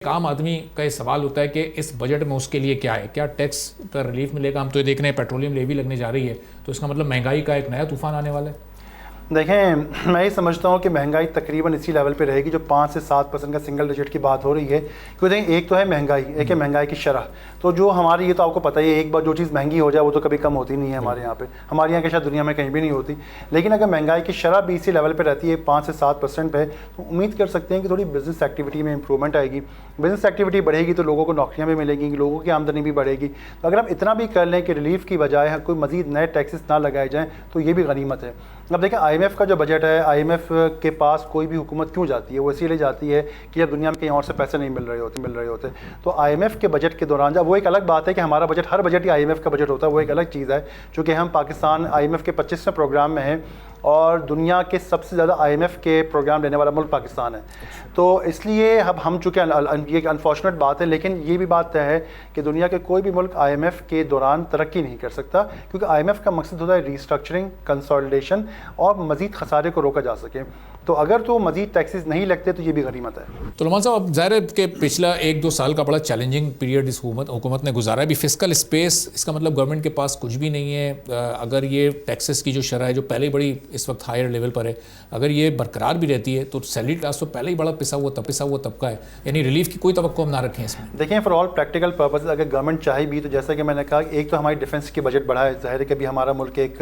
ایک عام آدمی کا یہ سوال ہوتا ہے کہ اس بجٹ میں اس کے لیے کیا ہے، کیا ٹیکس کا ریلیف ملے گا؟ ہم تو یہ دیکھ رہے ہیں پیٹرولیم لیوی لگنے جا رہی ہے، تو اس کا مطلب مہنگائی کا ایک نیا طوفان آنے والا ہے۔ دیکھیں، میں یہ سمجھتا ہوں کہ مہنگائی تقریباً اسی لیول پہ رہے گی جو 5 سے 7% کا سنگل ڈیجٹ کی بات ہو رہی ہے، کیونکہ دیکھیں ایک تو ہے مہنگائی، ایک ہے مہنگائی کی شرح۔ تو جو ہماری، یہ تو آپ کو پتہ ہی ہے، ایک بار جو چیز مہنگی ہو جائے وہ تو کبھی کم ہوتی نہیں ہے ہمارے یہاں پہ، ہمارے یہاں کے شاید دنیا میں کہیں بھی نہیں ہوتی۔ لیکن اگر مہنگائی کی شرح بھی اسی لیول پہ رہتی ہے 5 سے 7% پہ، تو امید کر سکتے ہیں کہ تھوڑی بزنس ایکٹیویٹی میں امپرومنٹ آئے گی۔ بزنس ایکٹیویٹی بڑھے گی تو لوگوں کو نوکریاں بھی ملیں گی، لوگوں کی آمدنی بھی بڑھے گی۔ تو اگر ہم اتنا بھی کر لیں کہ ریلیف کی بجائے کوئی مزید نئے ٹیکسز نہ لگائے جائیں تو یہ بھی غنیمت ہے۔ اب دیکھیں آئی ایم ایف کا جو بجٹ ہے، آئی ایم ایف کے پاس کوئی بھی حکومت کیوں جاتی ہے؟ وہ اسی لیے جاتی ہے کہ جب دنیا میں کہیں اور سے پیسے نہیں مل رہے ہوتے۔ تو آئی ایم ایف کے بجٹ کے دوران، جب وہ ایک الگ بات ہے کہ ہمارا بجٹ، ہر بجٹ ہی آئی ایم ایف کا بجٹ ہوتا ہے، وہ ایک الگ چیز ہے، چونکہ ہم پاکستان آئی ایم ایف کے 25ویں پروگرام میں ہیں اور دنیا کے سب سے زیادہ آئی ایم ایف کے پروگرام لینے والا ملک پاکستان ہے۔ تو اس لیے اب ہم چونکہ یہ ایک انفارچونیٹ بات ہے، لیکن یہ بھی بات طے ہے کہ دنیا کے کوئی بھی ملک آئی ایم ایف کے دوران ترقی نہیں کر سکتا، کیونکہ آئی ایم ایف کا مقصد ہوتا ہے ریسٹرکچرنگ، کنسالیڈیشن اور مزید خسارے کو روکا جا سکے۔ تو اگر تو مزید ٹیکسز نہیں لگتے تو یہ بھی غنیمت ہے۔ تو نعمان صاحب، اب ظاہر ہے کہ پچھلا 1-2 سال کا بڑا چیلنجنگ پیریڈ اس حکومت نے گزارا ہے۔ ابھی فسکل اسپیس، اس کا مطلب گورنمنٹ کے پاس کچھ بھی نہیں ہے۔ اگر یہ ٹیکسز کی جو شرح ہے جو پہلے ہی بڑی اس وقت ہائر لیول پر ہے، اگر یہ برقرار بھی رہتی ہے تو سیلری کلاس تو پہلے ہی بڑا پسا ہوا طبقہ ہے، یعنی ریلیف کی کوئی توقع ہم نہ رکھیں اس میں۔ دیکھیں، فار آل پریکٹیکل پرپز اگر گورنمنٹ چاہے بھی تو جیسا کہ میں نے کہا، ایک تو ہماری ڈیفنس کی بجٹ بڑھا ہے، ظاہر ہے کہ بھی ہمارا ملک ایک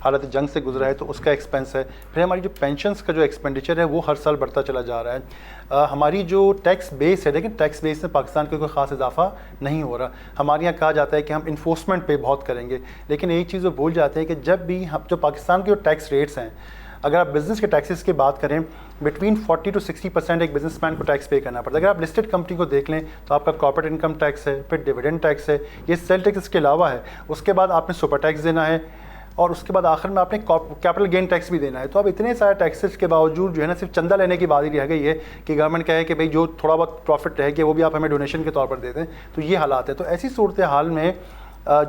حالت جنگ سے گزرا ہے تو اس کا ایکسپینس ہے۔ پھر ہماری جو پینشنس کا جو ایکسپینڈیچر ہے وہ ہر سال بڑھتا چلا جا رہا ہے۔ ہماری جو ٹیکس بیس ہے، لیکن ٹیکس بیس میں پاکستان کا کوئی خاص اضافہ نہیں ہو رہا۔ ہمارے یہاں کہا جاتا ہے کہ ہم انفورسمنٹ پہ بہت کریں گے، لیکن ایک چیز وہ بھول جاتے ہیں کہ جب بھی جو پاکستان کے جو ٹیکس ریٹس ہیں، اگر آپ بزنس کے ٹیکسز کی بات کریں، بٹوین 40 to 60% ایک بزنس مین کو ٹیکس پے کرنا پڑتا ہے۔ اگر آپ لسٹڈ کمپنی کو دیکھ لیں تو آپ کا کارپوریٹ انکم ٹیکس ہے، پھر ڈیویڈنڈ ٹیکس ہے، یہ سیل ٹیکس اس کے علاوہ ہے، اس کے بعد آپ نے سپر ٹیکس دینا ہے، اور اس کے بعد آخر میں آپ نے کیپٹل گین ٹیکس بھی دینا ہے۔ تو اب اتنے سارے ٹیکسز کے باوجود جو ہے نا، صرف چندہ لینے کی بات ہی رہ گئی ہے کہ گورنمنٹ کہے کہ بھائی جو تھوڑا بہت پروفٹ رہ گیا وہ بھی آپ ہمیں ڈونیشن کے طور پر دے دیں۔ تو یہ حالات ہے۔ تو ایسی صورتحال میں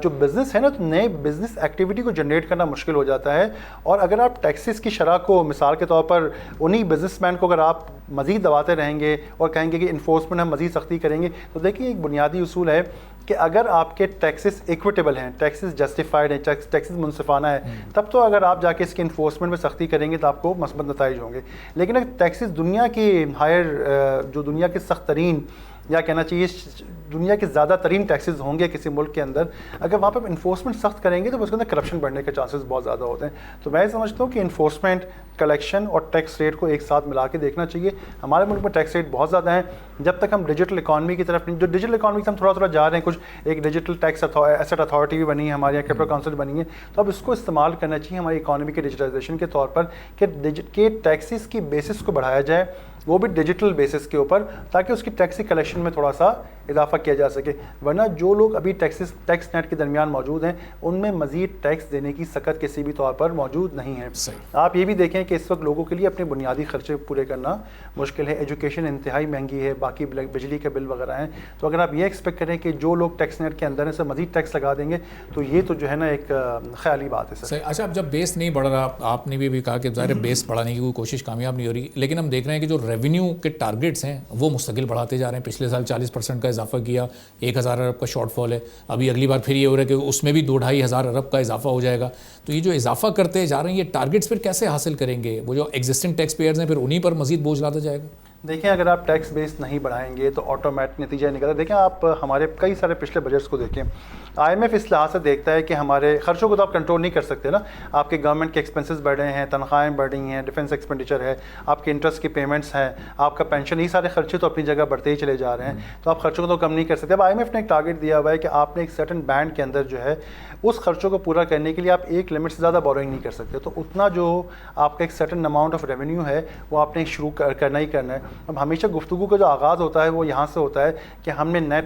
جو بزنس ہے نا، تو نئے بزنس ایکٹیویٹی کو جنریٹ کرنا مشکل ہو جاتا ہے۔ اور اگر آپ ٹیکسز کی شرح کو مثال کے طور پر انہی بزنس مین کو اگر آپ مزید دباتے رہیں گے اور کہیں گے کہ انفورسمنٹ ہم مزید سختی کریں گے، تو دیکھیے ایک بنیادی اصول ہے کہ اگر آپ کے ٹیکسز ایکویٹیبل ہیں، ٹیکسز جسٹیفائڈ ہیں، ٹیکسز منصفانہ ہیں، تب تو اگر آپ جا کے اس کی انفورسمنٹ میں سختی کریں گے تو آپ کو مثبت نتائج ہوں گے۔ لیکن اگر ٹیکسز دنیا کی جو دنیا کے سخت ترین، یا کہنا چاہیے دنیا کے زیادہ ترین ٹیکسز ہوں گے کسی ملک کے اندر، اگر وہاں پہ انفورسمنٹ سخت کریں گے تو اس کے اندر کرپشن بڑھنے کے چانسز بہت زیادہ ہوتے ہیں۔ تو میں سمجھتا ہوں کہ انفورسمنٹ، کلیکشن اور ٹیکس ریٹ کو ایک ساتھ ملا کے دیکھنا چاہیے۔ ہمارے ملک میں ٹیکس ریٹ بہت زیادہ ہیں، جب تک ہم ڈیجیٹل اکانومی کی طرف، جو ڈیجیٹل اکانومی سے ہم تھوڑا جا رہے ہیں، کچھ ایک ڈیجیٹل ٹیکس ایسٹ اتھارٹی بھی بنی ہے ہمارے یہاں، کیپٹل کاؤنسل بنی ہے، تو اب اس کو استعمال کرنا چاہیے ہماری اکانومی کے ڈیجیٹلائزیشن کے طور پر کہ ٹیکسز کی بیسس کو بڑھایا جائے، وہ بھی ڈیجیٹل بیسس کے اوپر، تاکہ اس کی ٹیکسی کلیکشن میں تھوڑا سا اضافہ کیا جا سکے۔ ورنہ جو لوگ ابھی ٹیکس نیٹ کے درمیان موجود ہیں، ان میں مزید ٹیکس دینے کی سخت کسی بھی طور پر موجود نہیں ہے۔ آپ یہ بھی دیکھیں کہ اس وقت لوگوں کے لیے اپنے بنیادی خرچے پورے کرنا مشکل ہے، ایجوکیشن انتہائی مہنگی ہے، باقی بجلی کے بل وغیرہ ہیں۔ تو اگر آپ یہ ایکسپیکٹ کریں کہ جو لوگ ٹیکس نیٹ کے اندر ہیں سے مزید ٹیکس لگا دیں گے، تو یہ تو جو ہے نا ایک خیالی بات ہے سر۔ اچھا، اب جب بیس نہیں بڑھ رہا، آپ نے بھی کہا کہ ظاہر بیس بڑھانے کی کوئی کوشش کامیاب نہیں ہو رہی، لیکن ہم دیکھ رہے ہیں کہ جو ریونیو کے ٹارگیٹس ہیں وہ مستقل بڑھاتے جا رہے ہیں۔ پچھلے سال 40% کا اضافہ کیا، 1000 ارب کا شارٹ فال ہے، ابھی اگلی بار پھر یہ ہو رہا ہے کہ اس میں بھی 2-2.5 ارب کا اضافہ ہو جائے گا۔ تو یہ جو اضافہ کرتے جا رہے ہیں، یہ ٹارگیٹس پھر کیسے حاصل کریں گے؟ وہ جو ایگزسٹنگ ٹیکس پیئرز ہیں پھر انہی پر مزید بوجھ لاتا جائے گا؟ دیکھیں، اگر آپ ٹیکس بیس نہیں بڑھائیں گے تو آٹومیٹک نتیجہ نکلتا ہے۔ دیکھیں، آپ ہمارے کئی سارے پچھلے بجٹس کو دیکھیں، آئی ایم ایف اس لحاظ سے دیکھتا ہے کہ ہمارے خرچوں کو تو آپ کنٹرول نہیں کر سکتے نا، آپ کے گورنمنٹ کے ایکسپنسز بڑھ رہے ہیں، تنخواہیں بڑھ رہی ہیں، ڈیفنس ایکسپینڈیچر ہے، آپ کے انٹرسٹ کی پیمنٹس ہیں، آپ کا پینشن، یہ سارے خرچے تو اپنی جگہ بڑھتے ہی چلے جا رہے ہیں، تو آپ خرچوں کو تو کم نہیں کر سکتے۔ اب آئی ایم ایف نے ایک ٹارگیٹ دیا ہوا ہے کہ آپ نے ایک سرٹن بینڈ کے اندر جو ہے اس خرچوں کو پورا کرنے کے لیے آپ ایک لمٹ سے زیادہ بورونگ نہیں کر سکتے، تو اتنا جو آپ کا ایک سرٹن اماؤنٹ آف ریونیو ہے وہ آپ نے شروع کرنا ہی کرنا ہے۔ اب ہمیشہ گفتگو کا جو آغاز ہوتا ہے وہ یہاں سے ہوتا ہے کہ ہم نے نئے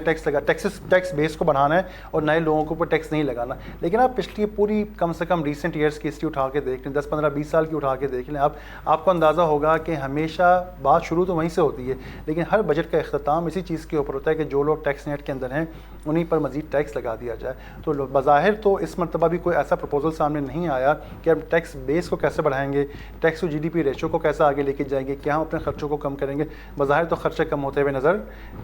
ٹیکس بیس کو بڑھانا ہے اور نئے لوگوں کے اوپر ٹیکس نہیں لگانا۔ لیکن آپ پچھلی پوری کم سے کم ریسنٹ ایئرس کی ہسٹری اٹھا کے دیکھ لیں، 10 15 20 سال کی اٹھا کے دیکھ لیں، اب آپ کو اندازہ ہوگا کہ ہمیشہ بات شروع تو وہیں سے ہوتی ہے، لیکن ہر بجٹ کا اختتام اسی چیز کے اوپر ہوتا ہے کہ جو لوگ ٹیکس نیٹ کے اندر ہیں انہیں پر مزید ٹیکس لگا دیا جائے۔ تو بظاہر تو اس مرتبہ بھی کوئی ایسا پروپوزل سامنے نہیں آیا کہ ہم ٹیکس بیس کو کیسے بڑھائیں گے، tax to G D P ratio کو کیسے آگے لے کے جائیں گے، کیا ہم اپنے خرچوں کو کم کریں گے بظاہر تو خرچے کم ہوتے ہوئے نظر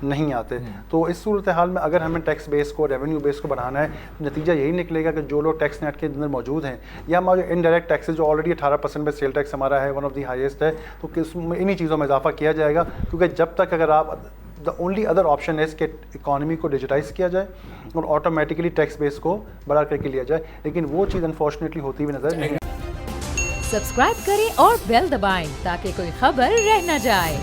نہیں آتے. تو اس صورتحال میں اگر ہمیں ٹیکس بیس کو ریونیو بیس کو بڑھانا ہے نتیجہ یہی نکلے گا کہ جو لوگ ٹیکس نیٹ کے اندر موجود ہیں یا ہمارے انڈائریکٹ ٹیکسز جو آلریڈی 18% پہ سیل ٹیکس ہمارا ہے ون آف دی ہائیسٹ ہے, تو انہی چیزوں میں اضافہ کیا جائے گا. کیونکہ جب تک اگر آپ دا اونلی ادر آپشن ہے کہ اکانومی کو ڈیجیٹائز کیا جائے اور آٹومیٹکلی ٹیکس بیس کو بڑھا کر کے لیا جائے, لیکن وہ چیز انفارچونیٹلی ہوتی ہوئی نظر نہیں. سبسکرائب کریں اور بیل دبائیں تاکہ کوئی خبر رہ نہ جائے.